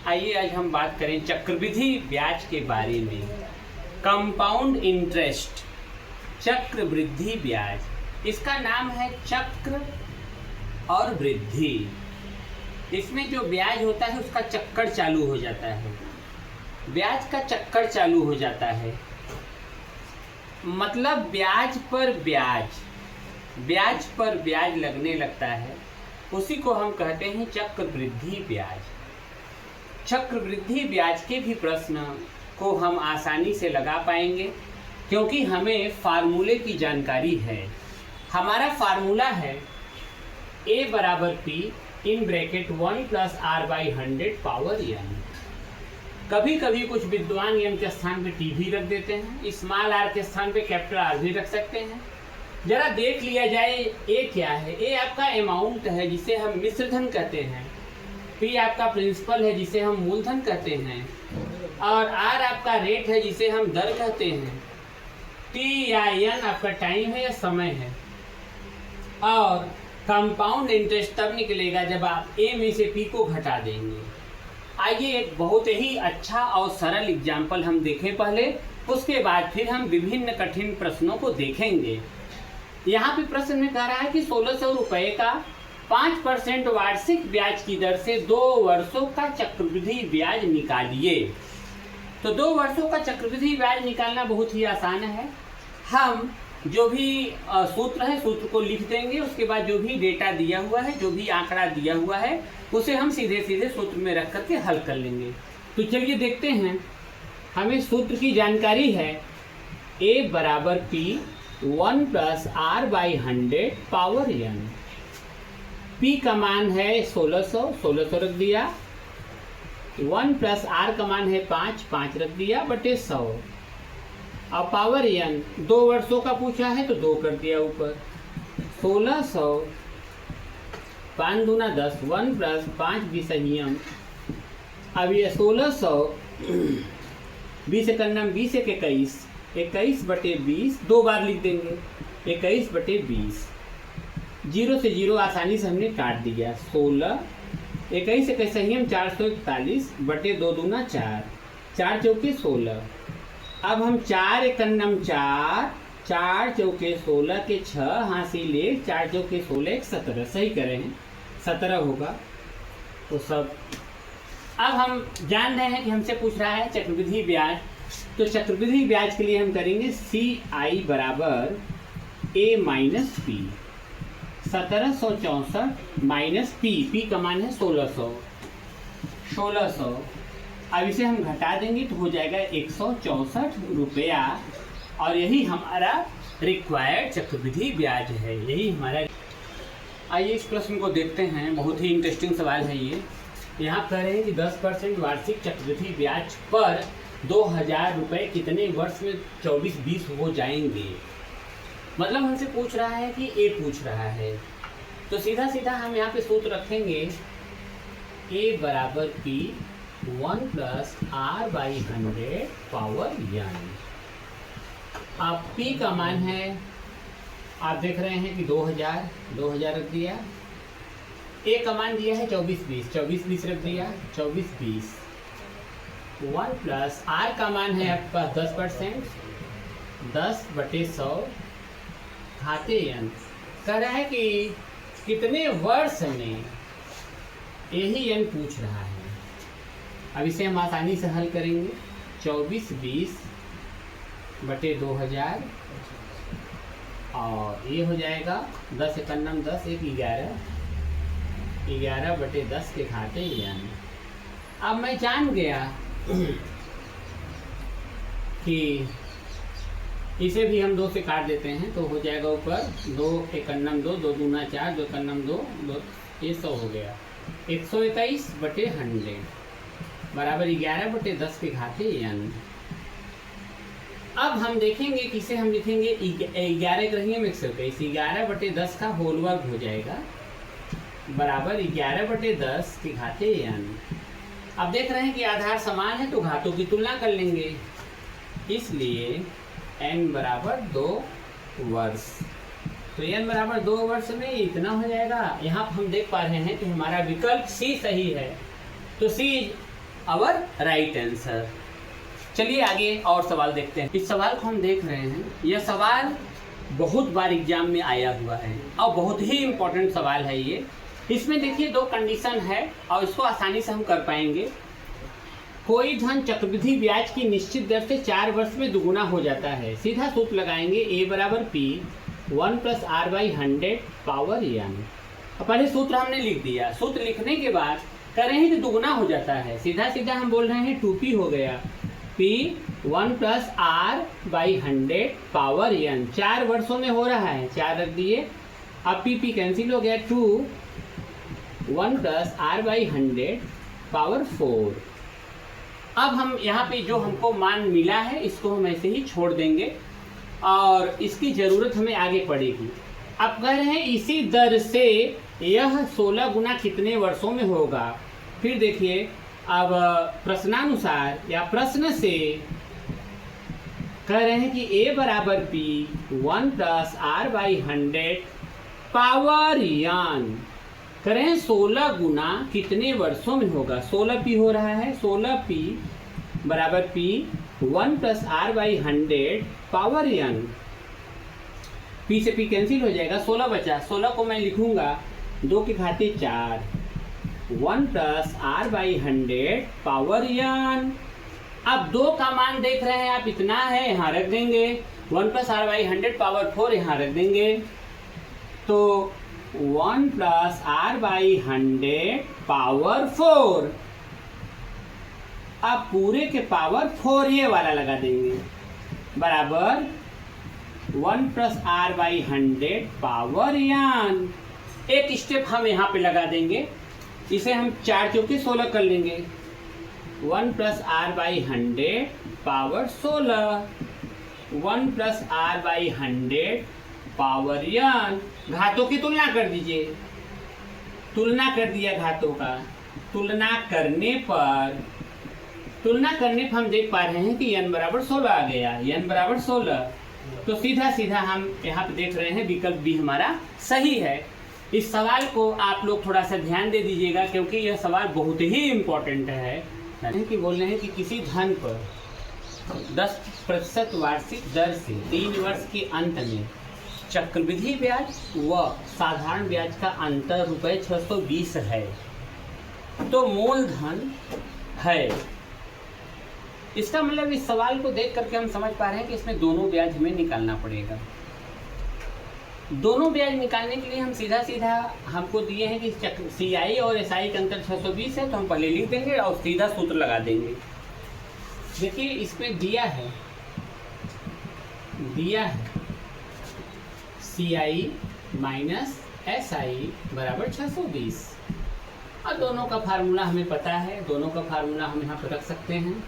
आइए आज हम बात करें चक्रवृद्धि ब्याज के बारे में। कंपाउंड इंटरेस्ट, चक्रवृद्धि ब्याज, इसका नाम है चक्र और वृद्धि। इसमें जो ब्याज होता है उसका चक्कर चालू हो जाता है, ब्याज का चक्कर चालू हो जाता है। मतलब ब्याज पर ब्याज लगने लगता है, उसी को हम कहते हैं चक्रवृद्धि ब्याज। चक्रवृद्धि ब्याज के भी प्रश्न को हम आसानी से लगा पाएंगे क्योंकि हमें फार्मूले की जानकारी है। हमारा फार्मूला है A बराबर P in bracket 1 + R/100 power n। कभी कभी कुछ विद्वान m के स्थान पे T भी रख देते हैं, स्मॉल r के स्थान पे कैपिटल R भी रख सकते हैं। जरा देख लिया जाए A क्या है। A आपका अमाउंट है जिसे हम मिश्रधन कहते हैं, P आपका प्रिंसिपल है जिसे हम मूलधन कहते हैं, और R आपका रेट है जिसे हम दर कहते हैं, T या N आपका टाइम है या समय है। और कंपाउंड इंटरेस्ट तब निकलेगा जब आप A में से P को घटा देंगे। आइए एक बहुत ही अच्छा और सरल एग्जाम्पल हम देखें पहले, उसके बाद फिर हम विभिन्न कठिन प्रश्नों को देखेंगे। यहाँ पे प्रश्न में कह रहा है कि 1600 रुपये का 5% वार्षिक ब्याज की दर से 2 वर्षों का चक्रवृद्धि ब्याज निकालिए। तो 2 वर्षों का चक्रवृद्धि ब्याज निकालना बहुत ही आसान है। हम जो भी सूत्र है सूत्र को लिख देंगे, उसके बाद जो भी डेटा दिया हुआ है, जो भी आंकड़ा दिया हुआ है, उसे हम सीधे सीधे सूत्र में रख करके हल कर लेंगे। तो चलिए देखते हैं। हमें सूत्र की जानकारी है A बराबर P 1 + R/100 power n। P का मान है 1600 रख दिया, 1 + R का मान है 5 रख दिया बटे 100, और पावर n 2 वर्षों का पूछा है तो 2 कर दिया ऊपर। 1600 5 दूना 10, 1 + 5 20 नियम। अब ये 1600 20 का नाम 20 1 21, 21 बटे 20 2 बार लिख देंगे, 21 बटे 20। 0 से 0 आसानी से हमने काट दिया। 16 21 1 संयम 441 बटे 2 दूना 4, 4 चौके 16। अब हम 4 1 4, 4 चौके 16 के 6 हासिल 1, 4 चौके 16 17, सही करें हैं 17 होगा। तो सब अब हम जान रहे हैं कि हमसे पूछ रहा है चक्रवृद्धि ब्याज। तो चक्रवृद्धि ब्याज के लिए हम करेंगे CI बराबर A - P। 1764 - P का मान है 1600। अब इसे हम घटा देंगे तो हो जाएगा 164 रुपया, और यही हमारा रिक्वायर्ड चक्रवृद्धि ब्याज है, यही हमारा। आइए इस प्रश्न को देखते हैं, बहुत ही इंटरेस्टिंग सवाल है ये। यहाँ कह रहे हैं कि 10% वार्षिक चक्रवृद्धि ब्याज पर 2000 रुपये कितने वर्ष में 24-20 हो जाएंगे। मतलब हमसे पूछ रहा है कि A पूछ रहा है, तो सीधा सीधा हम यहाँ पे सूत्र रखेंगे A बराबर P 1 + R/100 पावर n। अब P का मान है, आप देख रहे हैं कि 2000 रख दिया। A का मान दिया है 24-20 रख दिया, 24-20। 1 + R का मान है आपके पास 10%, 10 बटे 100 घाते n। कह रहा है कि कितने वर्ष में, यही n पूछ रहा है। अब इसे हम आसानी से हल करेंगे। 24-20 बटे 2000, और ये हो जाएगा 10 1 10, 1 11, 11 बटे 10 के घाते n। अब मैं जान गया कि इसे भी हम 2 से काट देते हैं तो हो जाएगा ऊपर 2 1 2, 2 दूना 4, 2 1 2, 2 ये 100 हो गया। 121 बटे 100 बराबर 11 बटे 10 के घाते n। अब हम देखेंगे कि इसे हम लिखेंगे 11 के रहेंगे 121, 11 बटे 10 का होल वर्ग हो जाएगा बराबर 11 बटे 10 के घाते n। अब देख रहे हैं कि आधार समान है तो घातों की तुलना कर लेंगे, इसलिए n बराबर 2 वर्ष। तो n बराबर 2 वर्ष में इतना हो जाएगा। यहाँ हम देख पा रहे हैं कि हमारा विकल्प C सही है। तो C आवर राइट आंसर। चलिए आगे और सवाल देखते हैं। इस सवाल को हम देख रहे हैं, यह सवाल बहुत बार एग्जाम में आया हुआ है और बहुत ही इम्पोर्टेंट सवाल है ये। इसमें देखिए दो कंडीशन है और इसको आसानी से हम कर पाएंगे। कोई धन चक्रवृद्धि ब्याज की निश्चित दर से 4 वर्ष में दुगुना हो जाता है। सीधा सूत्र लगाएंगे A बराबर P 1 + R/100 पावर n। पहले सूत्र हमने लिख दिया। सूत्र लिखने के बाद कह रहे हैं कि दुगुना हो जाता है, सीधा सीधा हम बोल रहे हैं 2P हो गया। P 1 + R/100 पावर n 4 वर्षों में हो रहा है, 4 रख दिए। अब P कैंसिल हो गया, 2 1 + R/100 पावर 4। अब हम यहाँ पे जो हमको मान मिला है इसको हम ऐसे ही छोड़ देंगे और इसकी ज़रूरत हमें आगे पड़ेगी। अब कह रहे हैं इसी दर से यह 16 गुना कितने वर्षों में होगा। फिर देखिए अब प्रश्नानुसार या प्रश्न से कह रहे हैं कि A बराबर P 1 + R/100 पावर n कह रहे हैं 16 गुना कितने वर्षों में होगा। 16P हो रहा है, 16P बराबर P 1 + R/100 power n। P से P कैंसिल हो जाएगा, 16 बचा। 16 को मैं लिखूंगा 2 के घाते 4 1 + R/100 पावर n। अब 2 का मान देख रहे हैं आप, इतना है, यहाँ रख देंगे। 1 + R/100 पावर 4 यहाँ रख देंगे। तो 1 + R/100 पावर 4। अब पूरे के पावर 4 ये वाला लगा देंगे बराबर 1 + R/100 पावर n। एक स्टेप हम यहाँ पे लगा देंगे, इसे हम 4 चौके 16 कर लेंगे। 1 + R/100 power 16, 1 + R/100 power n। घातों की तुलना कर दीजिए, तुलना कर दिया घातों का। तुलना करने पर हम देख पा रहे हैं कि n बराबर 16 आ गया। n बराबर 16, तो सीधा सीधा हम यहाँ पे देख रहे हैं विकल्प B हमारा सही है। इस सवाल को आप लोग थोड़ा सा ध्यान दे दीजिएगा क्योंकि यह सवाल बहुत ही इम्पोर्टेंट है। कि बोल रहे हैं कि किसी धन पर 10% वार्षिक दर से 3 वर्ष के अंत में चक्रवृद्धि ब्याज व साधारण ब्याज का अंतर ₹620 है, तो मूलधन है। इसका मतलब इस सवाल को देख करके हम समझ पा रहे हैं कि इसमें दोनों ब्याज हमें निकालना पड़ेगा। दोनों ब्याज निकालने के लिए हम सीधा सीधा हमको दिए हैं कि CI और SI का अंतर 620 है, तो हम पहले लिख देंगे और सीधा सूत्र लगा देंगे। देखिए इसमें दिया है CI - SI बराबर 620 और दोनों का फार्मूला हमें पता है, दोनों का फार्मूला हम यहाँ पर रख सकते हैं।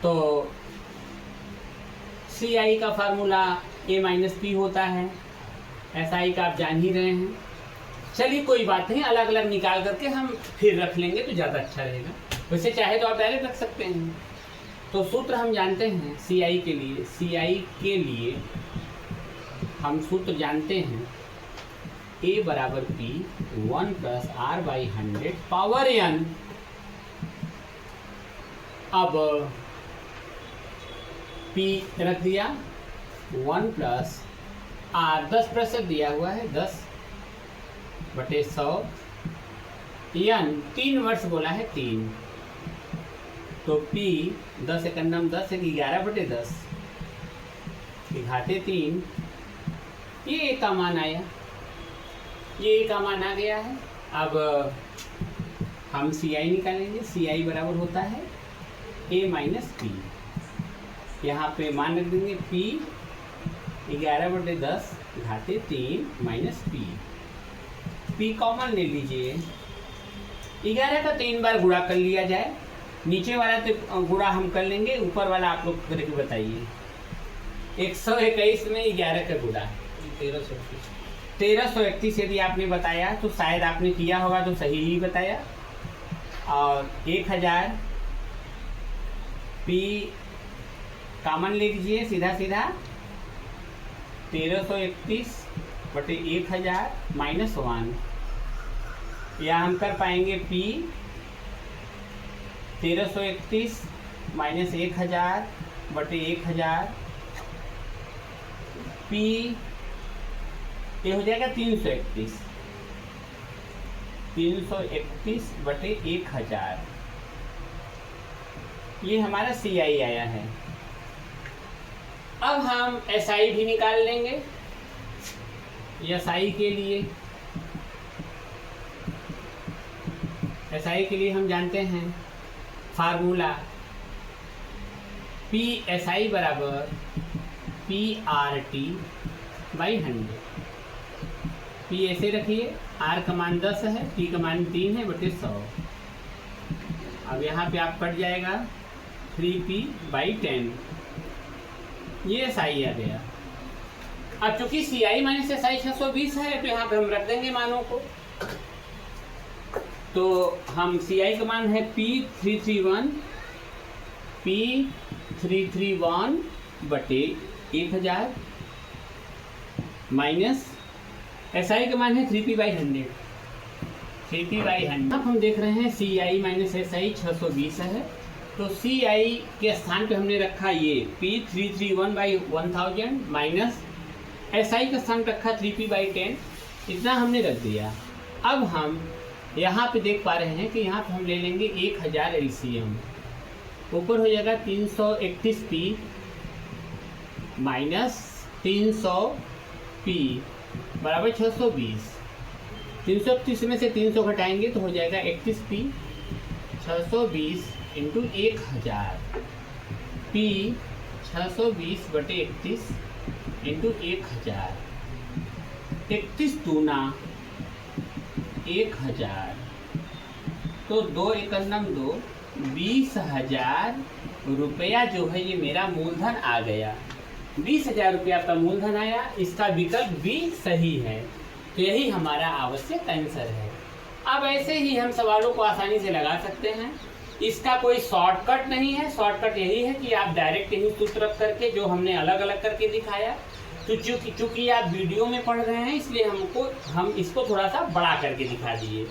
तो CI का फार्मूला A - P होता है, SI का आप जान ही रहे हैं। चलिए कोई बात नहीं, अलग अलग निकाल करके हम फिर रख लेंगे तो ज़्यादा अच्छा रहेगा। वैसे चाहे तो आप डायरेक्ट रख सकते हैं। तो सूत्र हम जानते हैं CI के लिए हम सूत्र जानते हैं A बराबर P 1 + R/100 पावर n। अब P रख दिया, 1 + R 10% दिया हुआ है, 10/100 n 3 वर्ष बोला है 3, तो P 10 × 10 है 11/10 घाते 3। ये A का मान आया, ये A का मान आ गया है। अब हम CI निकालेंगे। CI बराबर होता है A - P। यहाँ पे मान रख देंगे P 11/10 घाते 3 - P। P कॉमन ले लीजिए। 11 का 3 बार गुणा कर लिया जाए, नीचे वाला तो गुणा हम कर लेंगे, ऊपर वाला आप लोग करके बताइए। 121 में 11 का गुणा 1331 यदि आपने बताया तो शायद आपने किया होगा तो सही ही बताया। और 1000 P कॉमन ले लीजिए, सीधा सीधा 1331/1000 -1, या हम कर पाएंगे P 1331 माइनस 1000 बटे 1000 पी ये हो जाएगा 331 बटे 1000। ये हमारा सी आई आया है। अब हम एस आई भी निकाल लेंगे। एस आई के लिए हम जानते हैं फार्मूला पी एस आई बराबर P R T by 100। P ऐसे रखिए, आर का मान 10 है, टी का मान 3 है बटे 100। अब यहाँ पे आप कट जाएगा 3p/10। ये एस आई आ गया। अब चूंकि सी आई माइनस एस आई 620 है तो यहाँ पे हम रख देंगे मानों को। तो हम सी आई का मान है P331 बटे 1000 माइनस एस आई का मान है 3p/100। 3p/100 अब हम देख रहे हैं सी आई माइनस एस आई 620 है, तो सी आई के स्थान पे हमने रखा ये P331/1000 माइनस एस आई का स्थान रखा 3p/10। इतना हमने रख दिया। अब हम यहाँ पे देख पा रहे हैं कि यहाँ पे हम ले लेंगे 1000 एलसीएम। ऊपर हो जाएगा 331p माइनस 300p बराबर 620। 331 में से 300 घटाएंगे तो हो जाएगा 31p। 620 इंटू 1000 p 620 बटे 31 इंटू 1000। 31 दूना 1000 तो 2 एकड़ 2 20,000 रुपया जो है ये मेरा मूलधन आ गया। 20,000 रुपया आपका मूलधन आया। इसका विकल्प भी सही है। तो यही हमारा आवश्यक आंसर है। अब ऐसे ही हम सवालों को आसानी से लगा सकते हैं। इसका कोई शॉर्टकट नहीं है। शॉर्टकट यही है कि आप डायरेक्ट यही सूत्र रख करके जो हमने अलग अलग करके दिखाया, तो चूंकि आप वीडियो में पढ़ रहे हैं इसलिए हम इसको थोड़ा सा बड़ा करके दिखा दिए।